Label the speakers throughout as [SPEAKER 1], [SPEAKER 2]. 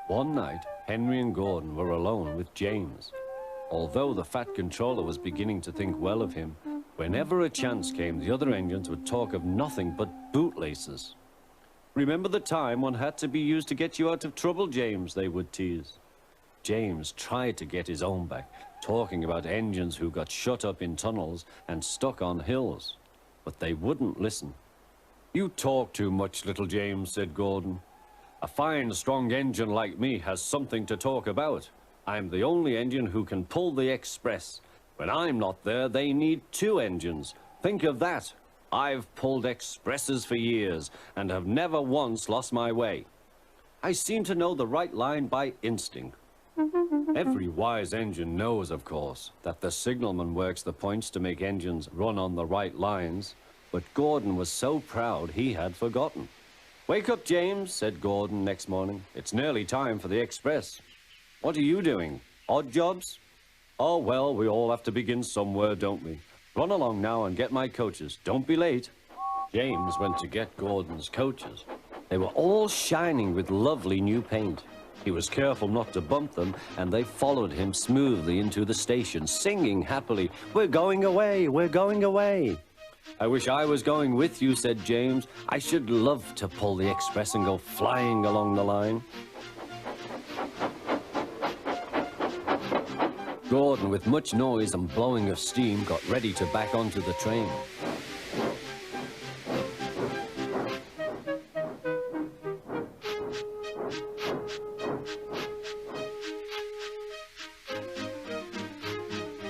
[SPEAKER 1] One night, Henry and Gordon were alone with James. Although the Fat Controller was beginning to think well of him, whenever a chance came, the other engines would talk of nothing but bootlaces. "Remember the time one had to be used to get you out of trouble, James," they would tease. James tried to get his own back, talking about engines who got shut up in tunnels and stuck on hills. But they wouldn't listen. "You talk too much, little James," said Gordon. "A fine, strong engine like me has something to talk about. I'm the only engine who can pull the express. When I'm not there, they need two engines. Think of that. I've pulled expresses for years and have never once lost my way. I seem to know the right line by instinct." Every wise engine knows, of course, that the signalman works the points to make engines run on the right lines, but Gordon was so proud he had forgotten. "Wake up, James," said Gordon next morning. "It's nearly time for the express." "What are you doing? Odd jobs?" "Oh, well, we all have to begin somewhere, don't we? Run along now and get my coaches. Don't be late." James went to get Gordon's coaches. They were all shining with lovely new paint. He was careful not to bump them, and they followed him smoothly into the station, singing happily, "We're going away, we're going away." "I wish I was going with you," said James. "I should love to pull the express and go flying along the line." Gordon, with much noise and blowing of steam, got ready to back onto the train.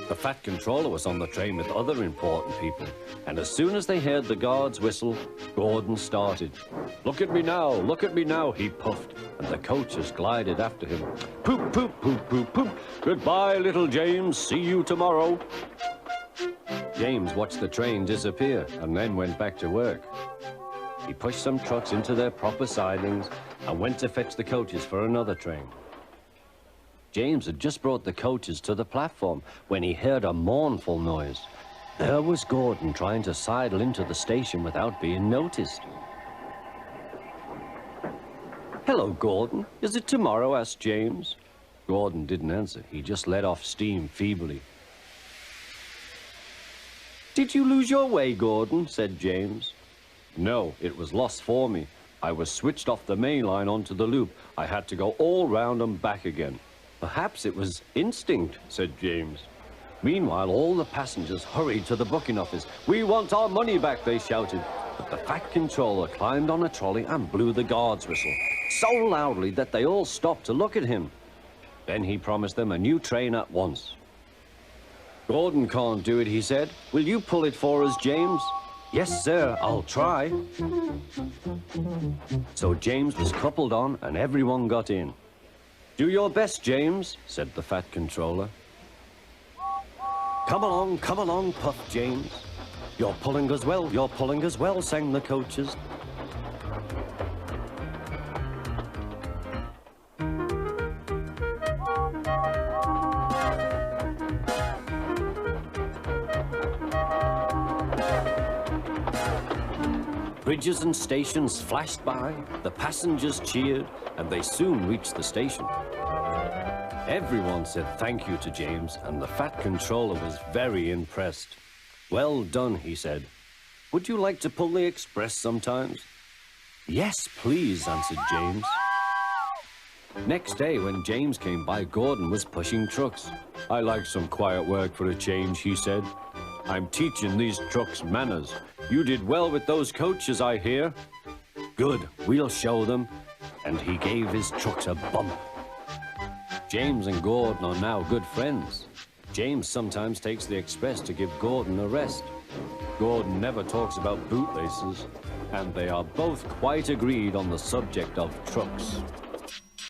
[SPEAKER 1] The Fat Controller was on the train with other important people, and as soon as they heard the guard's whistle, Gordon started. Look at me now," he puffed, and the coaches glided after him. "Poop, poop, poop, poop, poop. Goodbye, little James. See you tomorrow." James watched the train disappear and then went back to work. He pushed some trucks into their proper sidings and went to fetch the coaches for another train. James had just brought the coaches to the platform when he heard a mournful noise. There was Gordon trying to sidle into the station without being noticed. "Hello, Gordon. Is it tomorrow?" asked James. Gordon didn't answer. He just let off steam feebly. "Did you lose your way, Gordon?" said James. "No, it was lost for me. I was switched off the main line onto the loop. I had to go all round and back again." "Perhaps it was instinct," said James. Meanwhile, all the passengers hurried to the booking office. "We want our money back," they shouted. But the Fat Controller climbed on a trolley and blew the guard's whistle, so loudly that they all stopped to look at him. Then he promised them a new train at once. "Gordon can't do it," he said. "Will you pull it for us, James?" "Yes, sir, I'll try." So James was coupled on and everyone got in. "Do your best, James," said the Fat Controller. Come along," puffed James. You're pulling us well," sang the coaches. Bridges and stations flashed by, the passengers cheered, and they soon reached the station. Everyone said thank you to James, and the Fat Controller was very impressed. "Well done," he said. "Would you like to pull the express sometimes?" "Yes, please," answered James. Next day, when James came by, Gordon was pushing trucks. "I like some quiet work for a change," he said. "I'm teaching these trucks manners. You did well with those coaches, I hear." "Good, we'll show them." And he gave his trucks a bump. James and Gordon are now good friends. James sometimes takes the express to give Gordon a rest. Gordon never talks about bootlaces, and they are both quite agreed on the subject of trucks.